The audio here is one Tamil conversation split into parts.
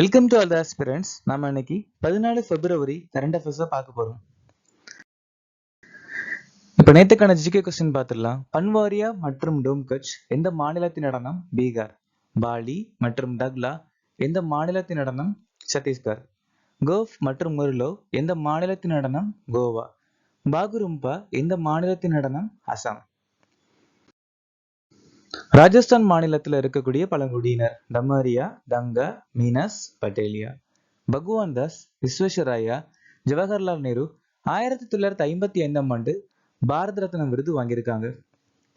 Welcome to all the aspirants. நாம இன்னைக்கு 14 பிப்ரவரி கரண்ட் அஃபேர்ஸை பார்க்க போறோம். இப்ப நேத்துக்கான ஜிகே கொஸ்டின் பார்த்துடலாம். பன்வாரியா மற்றும் டோம்கச் எந்த மாநிலத்தின் நடனம்? பீகார். பாலி மற்றும் டக்லா எந்த மாநிலத்தின் நடனம்? சத்தீஸ்கர். கோஃப் மற்றும் முர்லோ எந்த மாநிலத்தின் நடனம்? கோவா. பாகுரும்பா எந்த மாநிலத்தின் நடனம்? அசாம். ராஜஸ்தான் மாநிலத்தில் இருக்கக்கூடிய பழங்குடியினர் டமரியா, டங்கா, மீனஸ், பட்டேலியா. பகவான் தாஸ், விஸ்வேஸ்வரய்யா, ஜவஹர்லால் நேரு 1955ஆம் ஆண்டு பாரத ரத்னா விருது வாங்கியிருக்காங்க.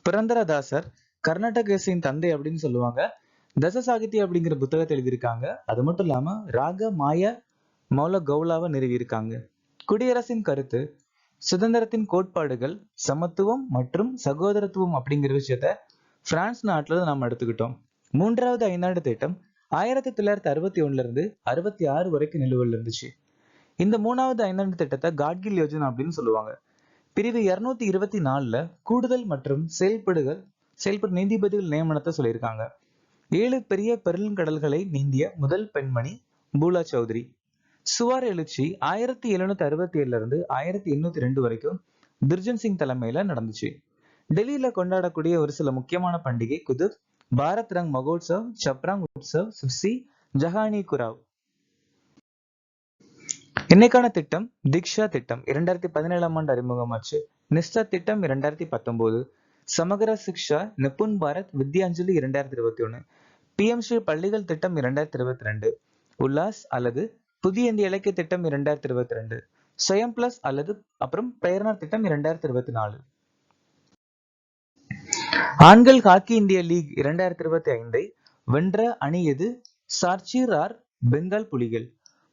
புரந்தரதாசர் கர்நாடக இசையின் தந்தை அப்படின்னு சொல்லுவாங்க. தச சாகித்ய அப்படிங்கிற புத்தகத்தை எழுதியிருக்காங்க. அது மட்டும் இல்லாம ராக மாய மௌல கௌலாவை நிறுவியிருக்காங்க. குடியரசின் கருத்து சுதந்திரத்தின் கோட்பாடுகள், சமத்துவம் மற்றும் சகோதரத்துவம் அப்படிங்கிற விஷயத்த பிரான்ஸ் நாட்டுல நாம எடுத்துக்கிட்டோம். 3வது ஐந்தாண்டு திட்டம் 1961 இருந்து 66 வரைக்கும் நிலுவையில் இருந்துச்சு. இந்த 3வது ஐந்தாண்டு திட்டத்தை காட்கில் யோஜனா அப்படின்னு சொல்லுவாங்க. பிரிவு 224ல கூடுதல் மற்றும் செயல்படும் நீதிபதிகள் நியமனத்தை சொல்லியிருக்காங்க. 7 பெரிய பெருங்கடல்களை நீந்திய முதல் பெண்மணி பூலா சௌத்ரி. சுவார் எழுச்சி 1767 இருந்து 1802 வரைக்கும் துர்ஜன் சிங் தலைமையில நடந்துச்சு. டெல்லியில கொண்டாடக்கூடிய ஒரு சில முக்கியமான பண்டிகை குதுப், பாரத் ரங் மகோத்சவ், சப்ராங் உற்சவ், சுசி, ஜஹானி குராவ். இன்னைக்கான திட்டம் தீக்ஷா திட்டம் 2017ஆம் ஆண்டு அறிமுகமாச்சு. நிஷ்டா திட்டம் 2019, சமகர சிக்ஷா, நிபுன் பாரத், வித்யாஞ்சலி 2021, PM ஸ்ரீ பள்ளிகள் திட்டம் 2022, உல்லாஸ் அல்லது புதிய இந்திய இலக்கிய திட்டம் 2022, ஸ்வயம் பிளஸ் அல்லது அப்புறம் பிரேரணா திட்டம் 2024. ஆண்கள் ஹாக்கி இந்திய லீக் 2025 வென்ற அணி எது? சார்ச்சிர் ஆர் பெங்கால் புலிகள்.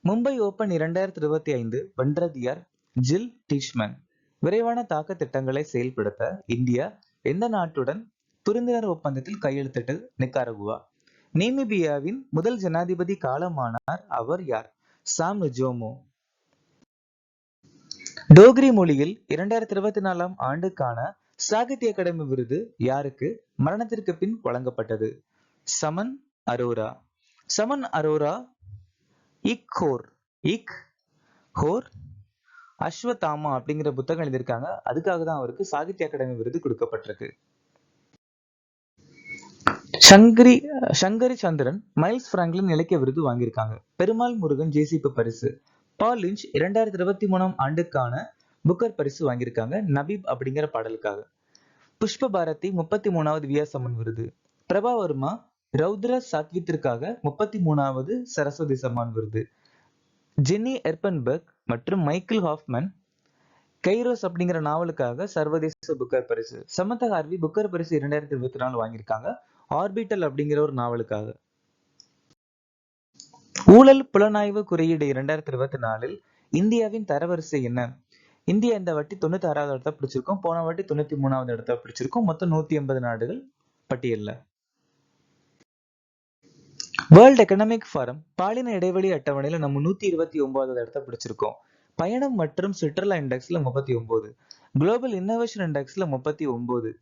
மும்பை ஓபன் 2025 வென்றது யார்? ஜில் டீஷ்மன். விரைவான தாக்க திட்டங்களை செயல்படுத்த இந்தியா எந்த நாட்டுடன் புரிந்துணர்வு ஒப்பந்தத்தில் கையெழுத்திட்டு? நிக்காரகுவா. நேமிபியாவின் முதல் ஜனாதிபதி காலமானார். அவர் யார்? சாம் நுஜோமோ. டோக்ரி மொழியில் 2024ஆம் ஆண்டுக்கான சாகித்ய அகாடமி விருது யாருக்கு மரணத்திற்கு பின் வழங்கப்பட்டது? சமன் அரோரா. சமன் அரோரா இக் ஹோர் அஸ்வத்தாமா அப்படிங்கிற புத்தகம் எழுதியிருக்காங்க. அதுக்காக தான் அவருக்கு சாகித்ய அகாடமி விருது கொடுக்கப்பட்டிருக்கு. சங்கரி சந்திரன் மைல்ஸ் பிராங்க்லின் இலக்கிய விருது வாங்கியிருக்காங்க. பெருமாள் முருகன் ஜேசிபி பரிசு. பால் லிஞ்ச் 2023ஆம் ஆண்டுக்கான புக்கர் பரிசு வாங்கியிருக்காங்க நபீப் அப்படிங்கிற பாடலுக்காக. புஷ்ப பாரதி 33வது வியாசம்மன் விருது. பிரபா வர்மா ரௌத்ர சாத்வித்திற்காக 33வது சரஸ்வதி சம்மான் விருது. ஜென்னி எர்பன்பர்க் மற்றும் மைக்கேல் ஹாஃப்மேன் கைரோஸ் அப்படிங்கிற நாவலுக்காக சர்வதேச புக்கர் பரிசு. சமந்தா ஹார்வி புக்கர் பரிசு 2024 வாங்கியிருக்காங்க ஆர்பிட்டல் அப்படிங்கிற ஒரு நாவலுக்காக. ஊழல் புலனாய்வு குறியீடு 2024 இந்தியாவின் தரவரிசை என்ன? இந்தியா இந்த வாட்டி 96வது இடத்தை பிடிச்சிருக்கோம். போன வாட்டி 93வது இடத்தை பிடிச்சிருக்கோம். மொத்தம் 180 நாடுகள் பட்டியல்ல. வேர்ல்ட் எக்கனாமிக் ஃபாரம் பாலின இடைவெளி அட்டவணையில நம்ம 129வது இடத்தை பிடிச்சிருக்கோம். பயணம் மற்றும் சுற்றுலா இண்டெக்ஸ்ல 39, குளோபல் இன்னோவேஷன் இண்டெக்ஸ்ல 39,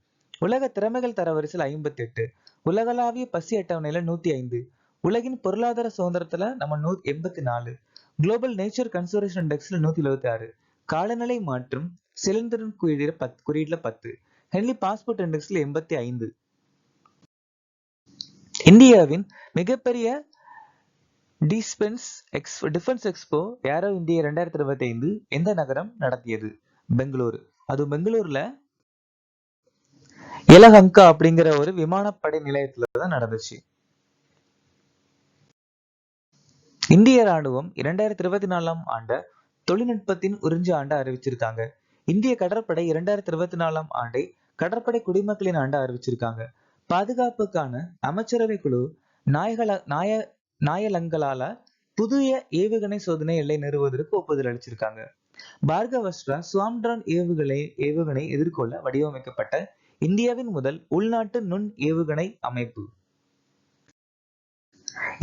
உலக திறமைகள் தரவரிசையில் 58, உலகளாவிய பசி அட்டவணையில 105, உலகின் பொருளாதார சுதந்திரத்துல நம்ம 84, குளோபல் நேச்சர் கன்சர்வேஷன் இண்டெக்ஸ்ல 176, காலநிலை மாற்றம் செயல்திறன் குறியீடுல 10, ஹென்லி பாஸ்போர்ட் இண்டெக்ஸ்ல 85. இந்தியாவின் மிகப்பெரிய டிஃபென்ஸ் எக்ஸ்போ ஏரோ இந்தியா 2025 எந்த நகரம் நடத்தியது? பெங்களூரு. அது பெங்களூர்ல எலஹங்கா அப்படிங்கிற ஒரு விமானப்படை நிலையத்துலதான் நடந்துச்சு. இந்திய ராணுவம் 2024ஆம் ஆண்ட தொழில்நுட்பத்தின் உறிஞ்சு ஆண்டை அறிவிச்சிருக்காங்க. இந்திய கடற்படை 2024ஆம் ஆண்டை கடற்படை குடிமக்களின் ஆண்டை அறிவிச்சிருக்காங்க. பாதுகாப்புக்கான அமைச்சரவை குழு நாயலங்களால புதிய ஏவுகணை சோதனை எல்லை நிறுவுவதற்கு ஒப்புதல் அளிச்சிருக்காங்க. பார்கவஸ்ட்ரா ஸ்வாம்ட்ரான் ஏவுகணை எதிர்கொள்ள வடிவமைக்கப்பட்ட இந்தியாவின் முதல் உள்நாட்டு நுண் ஏவுகணை அமைப்பு.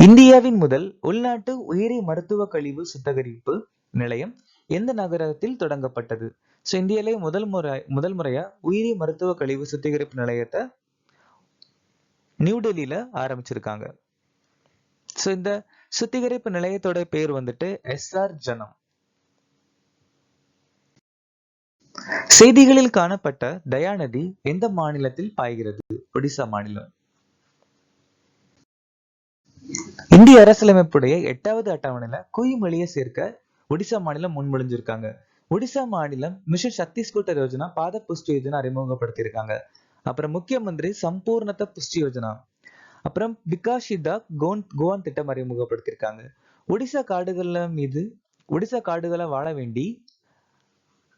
இந்தியாவின் முதல் உள்நாட்டு உயிரி மருத்துவ கழிவு சுத்திகரிப்பு நிலையம் எந்த நகரத்தில் தொடங்கப்பட்டது? இந்தியாவிலே முதல் முறையா உயிரி மருத்துவ கழிவு சுத்திகரிப்பு நிலையத்தை நியூ டெல்லியில ஆரம்பிச்சிருக்காங்க. இந்த சுத்திகரிப்பு நிலையத்தோட பேர் வந்துட்டு SR ஜனம். செய்திகளில் காணப்பட்ட தயாநதி எந்த மாநிலத்தில் பாய்கிறது? ஒடிசா மாநிலம். இந்திய அரசியலமைப்புடைய 8வது அட்டவணையில குய் மொழியை சேர்க்க ஒடிசா மாநிலம் முன்மொழிஞ்சிருக்காங்க. ஒடிசா மாநிலம் மிஷன் சத்தீஸ்கர் யோஜனா, பாத புஷ்டி யோஜனா அறிமுகப்படுத்தியிருக்காங்க. அப்புறம் முக்கியமந்திரி சம்பூர்ணத புஷ்டி யோஜனா, அப்புறம் விகாஷிதா கோவான் திட்டம் அறிமுகப்படுத்தியிருக்காங்க. ஒடிசா காடுகளை வாழ வேண்டி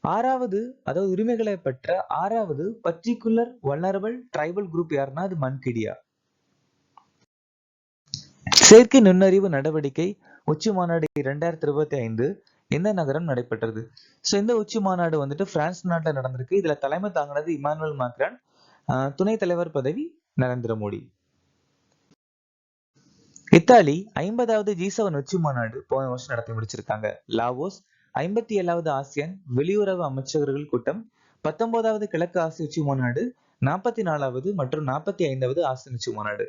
6வது, அதாவது உரிமைகளை பெற்ற 6வது பர்டிகுலர் வல்னரபிள் ட்ரைபல் குரூப் யாருன்னா அது மன்கிடியா. செயற்கை நுண்ணறிவு நடவடிக்கை உச்சி மாநாடு 2025 எந்த நகரம் நடைபெற்றது? சோ இந்த உச்சி மாநாடு வந்துட்டு பிரான்ஸ் நாட்டுல நடந்திருக்கு. இதுல தலைமை தாங்கினது இமானுவேல் மேக்ரான். துணைத் தலைவர் பதவி நரேந்திர மோடி. இத்தாலி 50வது G7 உச்சி மாநாடு போன வருஷம் நடத்தி முடிச்சிருக்காங்க. லாவோஸ் 57வது ஆசியான் வெளியுறவு அமைச்சர்கள் கூட்டம், 19வது கிழக்கு ஆசிய உச்சி மாநாடு, 44வது மற்றும் 45வது ஆசியன் உச்சி மாநாடு.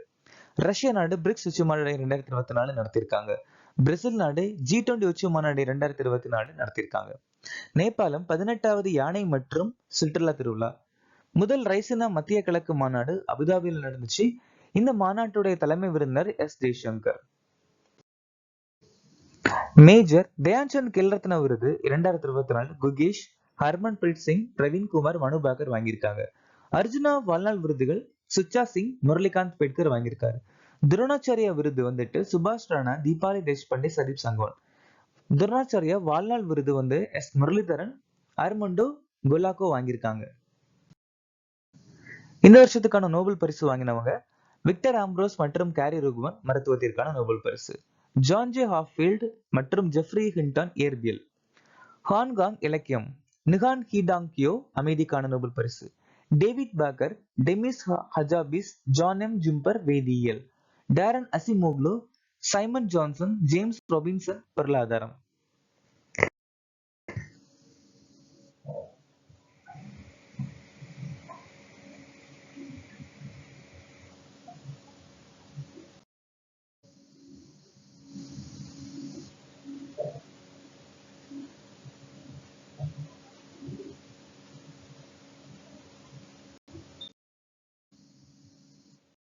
ரஷ்ய நாடு பிரிக்ஸ் உச்சி மாநாடு 2024 நடத்திருக்காங்க. பிரேசில் நாடு G20 உச்சி மாநாடு 2024 நடத்திருக்காங்க. நேபாளம் 18வது யானை மற்றும் சுற்றுலா திருவிழா. முதல் ரைசினா மத்திய கிழக்கு மாநாடு அபுதாபியில் நடந்துச்சு. இந்த மாநாட்டுடைய தலைமை விருந்தினர் ஜெய்சங்கர். மேஜர் தயான்சந்த் கில்ரத்ன விருது 2024 குகேஷ், ஹர்மன் பிரீத் சிங், பிரவீன் குமார், மனு பாக்கர் வாங்கியிருக்காங்க. அர்ஜுனா வாழ்நாள் விருதுகள் சுச்சா சிங், முரளிகாந்த் பேட்கர் வாங்கியிருக்காரு. துரோணாச்சாரியா விருது வந்துட்டு சுபாஷ் ராணா, தீபாலி தேஷ்பாண்டே, சதீப் சங்கவான். துரோணாச்சாரியா வாழ்நாள் விருது வந்து எஸ் முரளிதரன், ஆர்மண்டோ கோலாக்கோ வாங்கியிருக்காங்க. இந்த வருஷத்துக்கான நோபல் பரிசு வாங்கினவங்க விக்டர் ஆம்ப்ரோஸ் மற்றும் கேரி ருக்மன் மருத்துவத்திற்கான நோபல் பரிசு, ஜான் ஜே ஹாஃபீல்ட் மற்றும் ஜெஃப்ரி ஹிண்டன் இயற்பியல், ஹான்காங் இலக்கியம், நிகான் ஹீடாங்கியோ அமைதிக்கான நோபல் பரிசு, David Baker, Demis Hassabis, John M Jumper வேதியியல், Daron Acemoglu, Simon Johnson, James Robinson பொருளாதாரம்.